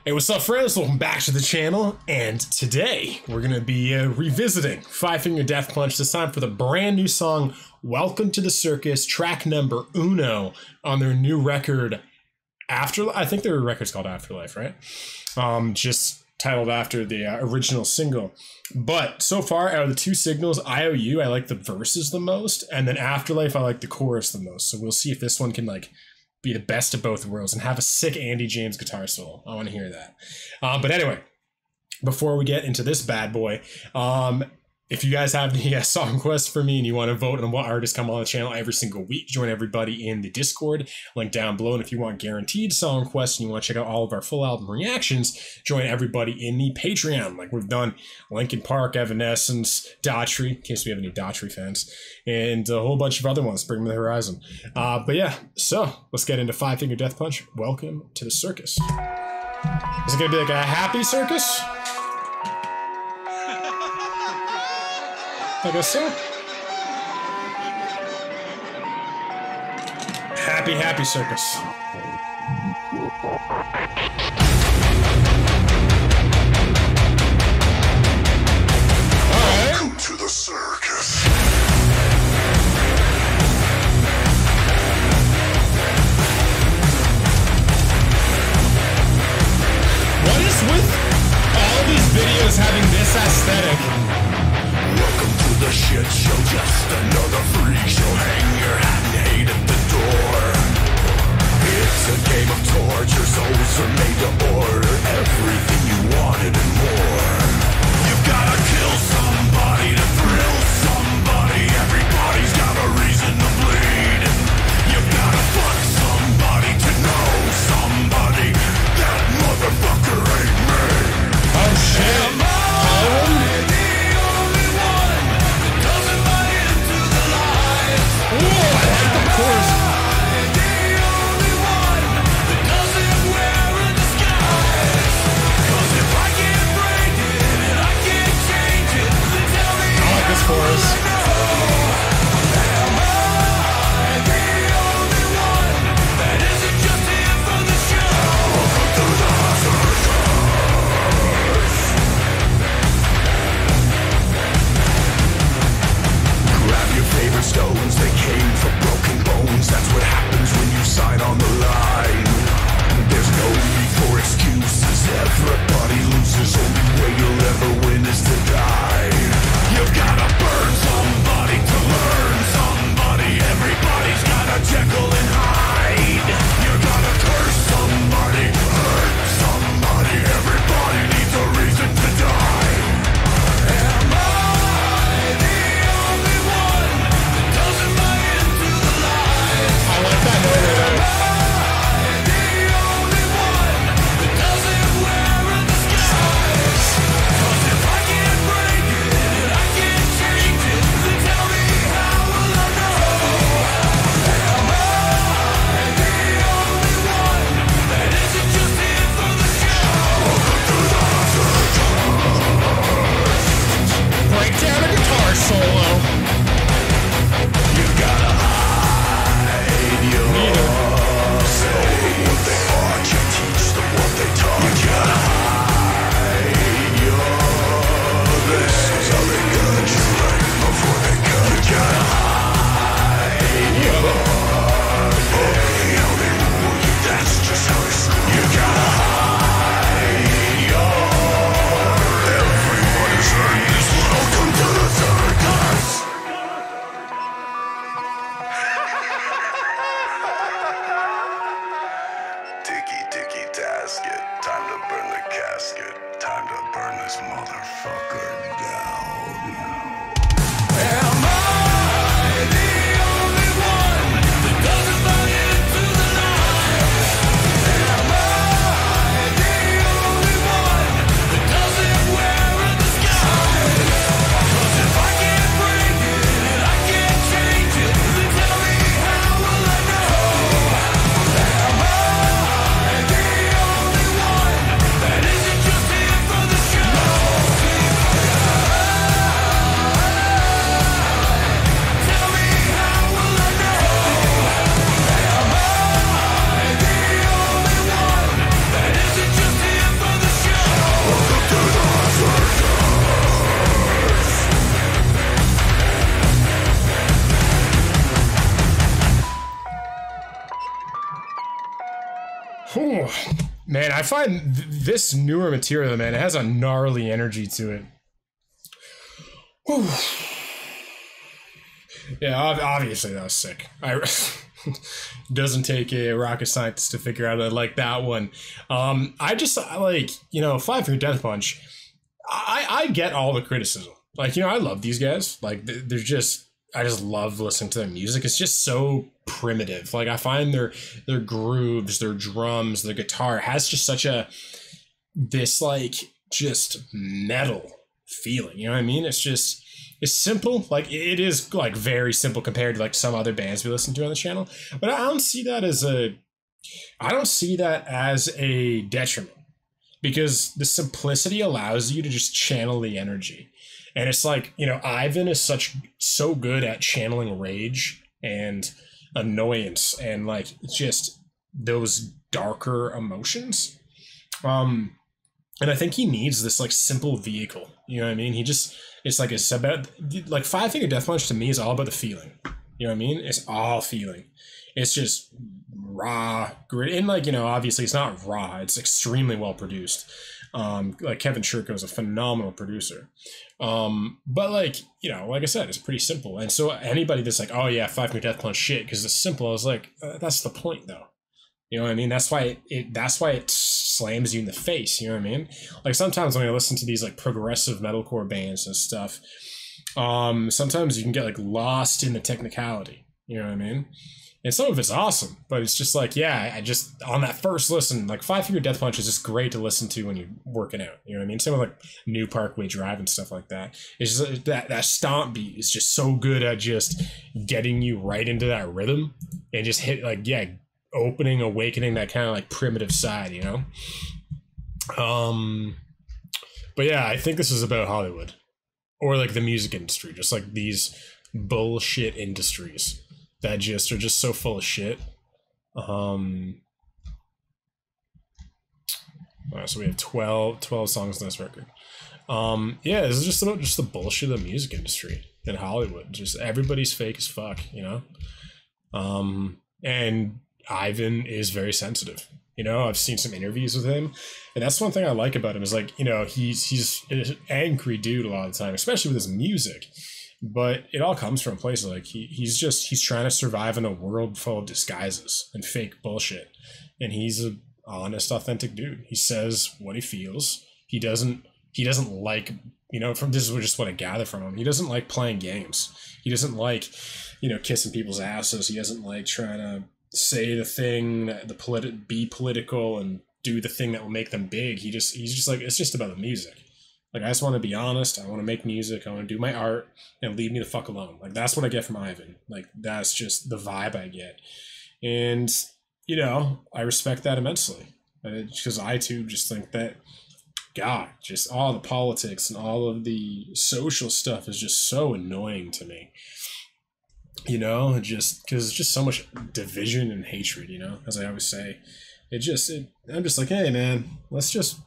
Hey, what's up, friends? Welcome back to the channel, and today we're going to be revisiting Five Finger Death Punch, this time for the brand new song, Welcome to the Circus, track number uno on their new record, Afterlife. I think their record's called Afterlife, right? Just titled after the original single. But so far, out of the two singles, IOU, I like the verses the most, and then Afterlife, I like the chorus the most. So we'll see if this one can, like, be the best of both worlds and have a sick Andy James guitar solo. I want to hear that. But anyway, before we get into this bad boy, if you guys have any song requests for me and you want to vote on what artists come on the channel every single week, join everybody in the Discord, link down below. And if you want guaranteed song requests and you want to check out all of our full album reactions, join everybody in the Patreon, like we've done Linkin Park, Evanescence, Daughtry, in case we have any Daughtry fans, and a whole bunch of other ones. Bring them to the horizon. But yeah, so let's get into Five Finger Death Punch. Welcome to the circus. Is it going to be like a happy circus? I guess so. Happy, happy circus. Alright. Welcome to the circus. What is with all these videos having this aesthetic? Welcome to the shit show, just another freak show. Hang your hat and hate at the door. It's a game of torture, souls are made to order everything you wanted and more. You've gotta kill somebody to thrill somebody. Everybody's got a reason to bleed. You've gotta fuck somebody to know somebody. That motherfucker ain't me. Oh shit. Stones, they came from broken bones. That's what happens when you sign on the line. There's no need for excuses. Everybody loses. Only way you'll ever win is to die. You've gotta burn somebody to learn somebody. Everybody's got a Jekyll and Hyde. You're gonna curse somebody, hurt somebody. Everybody needs a reason to die. Am I the only one? I like that note. Break down a guitar solo. You gotta hide your say what they are, you teach them what they taught. You gotta hide your this is how they got you right before they got you. Gotta hide your how they rule you, that's just how they screw you. Gotta hide your everybody's heard this. Welcome to the circus. Ticky tasket, time to burn the casket, time to burn this motherfucker down. Am I the only one that doesn't buy into the lies? Am I the only one that doesn't wear a disguise? 'Cause if I can't break it and I can't change it, then tell me how will I know? Am I the only one that isn't just here for the show? And I find this newer material, man, it has a gnarly energy to it. Whew. Yeah, obviously that was sick. Doesn't take a rocket scientist to figure out I like that one. I like, you know, Five Finger Death Punch. I get all the criticism. Like, you know, I love these guys. Like, they're just, I just love listening to their music. It's just so primitive. Like, I find their grooves, their drums, their guitar has just such this like just metal feeling. You know what I mean? It's just, it's simple. Like, it is like very simple compared to like some other bands we listen to on the channel. But I don't see that as a detriment, because the simplicity allows you to just channel the energy. And it's like, you know, Ivan is so good at channeling rage and annoyance and like just those darker emotions. And I think he needs this like simple vehicle. You know what I mean? It's like, it's about like Five Finger Death Punch to me is all about the feeling. You know what I mean? It's all feeling. It's just raw, grit. And like, you know, obviously it's not raw. It's extremely well produced. Like Kevin Shirko is a phenomenal producer. But like, you know, like I said, it's pretty simple. And so anybody that's like, oh yeah, Five Finger Death Punch shit because it's simple, I was like, that's the point though. You know what I mean? That's why it slams you in the face. You know what I mean? Like sometimes when I listen to these like progressive metalcore bands and stuff, sometimes you can get like lost in the technicality. You know what I mean? And some of it's awesome, but it's just like, yeah, I just, on that first listen, like Five Finger Death Punch is just great to listen to when you're working out. You know what I mean? Same with like New Parkway Drive and stuff like that. It's just that stomp beat is just so good at just getting you right into that rhythm and just hit like, yeah, awakening that kind of like primitive side, you know? But yeah, I think this is about Hollywood or like the music industry, just like these bullshit industries that just are just so full of shit. So we have 12 songs on this record. Yeah, this is just about just the bullshit of the music industry in Hollywood. Just everybody's fake as fuck, you know? And Ivan is very sensitive. You know, I've seen some interviews with him, and that's one thing I like about him is like, you know, he's an angry dude a lot of the time, especially with his music. But it all comes from places like he's trying to survive in a world full of disguises and fake bullshit. And he's an honest, authentic dude. He says what he feels. He doesn't like, you know, this is just what I gather from him. He doesn't like playing games. He doesn't like, you know, kissing people's asses. He doesn't like trying to say the thing, be political and do the thing that will make them big. He's just like, it's just about the music. Like, I just want to be honest. I want to make music. I want to do my art and leave me the fuck alone. Like, that's what I get from Ivan. Like, that's just the vibe I get. And, you know, I respect that immensely. Because I, too, just think that, God, just all the politics and all of the social stuff is just so annoying to me. You know, just because it's just so much division and hatred, you know, as I always say. I'm just like, hey, man, let's just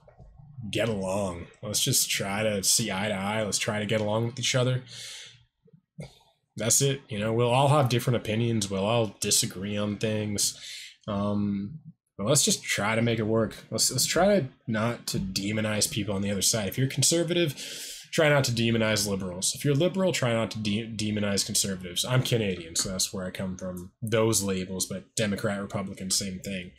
get along. Let's just try to see eye to eye. Let's try to get along with each other. That's it. You know, we'll all have different opinions. We'll all disagree on things. But let's just try to make it work. Let's try not to demonize people on the other side. If you're conservative, try not to demonize liberals. If you're liberal, try not to demonize conservatives. I'm Canadian, so that's where I come from. Those labels, but Democrat, Republican, same thing.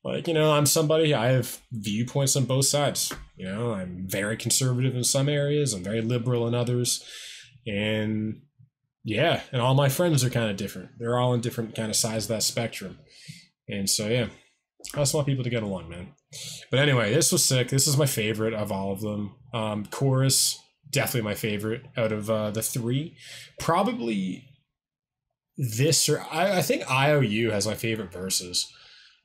Like, you know, I'm somebody, I have viewpoints on both sides. You know, I'm very conservative in some areas. I'm very liberal in others. And yeah, and all my friends are kind of different. They're all in different kind of sides of that spectrum. And so, yeah, I just want people to get along, man. But anyway, this was sick. This is my favorite of all of them. Chorus, definitely my favorite out of the three. Probably this, or I think IOU has my favorite verses.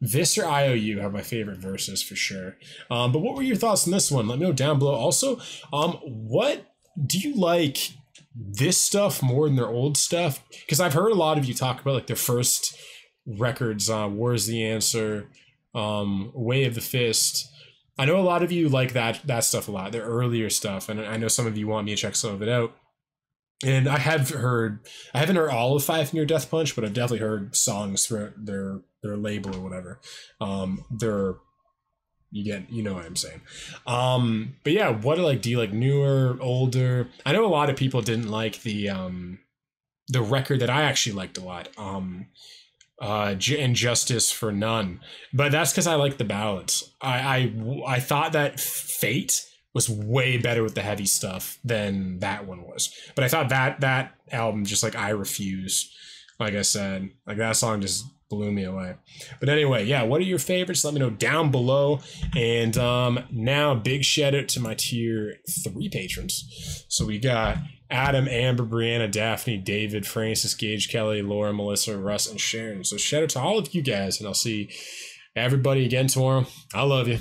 This or IOU have my favorite verses for sure. But what were your thoughts on this one? Let me know down below. Also, what do you like this stuff more than their old stuff? Because I've heard a lot of you talk about like their first records, War is the Answer, Way of the Fist. I know a lot of you like that stuff a lot, their earlier stuff, and I know some of you want me to check some of it out. And I haven't heard all of Five Finger Death Punch, but I've definitely heard songs throughout their label or whatever. you know what I'm saying. But yeah, what do you like, newer, older? I know a lot of people didn't like the record that I actually liked a lot. And Justice for None, but that's because I like the ballads. I thought that Fate was way better with the heavy stuff than that one was, but I thought that album, just like I Refuse, like I said, like that song just blew me away. But anyway, yeah, what are your favorites? Let me know down below. And now big shout out to my tier 3 patrons. So we got Adam, Amber, Brianna, Daphne, David, Francis, Gage, Kelly, Laura, Melissa, Russ, and Sharon. So shout out to all of you guys, and I'll see everybody again tomorrow. I love you.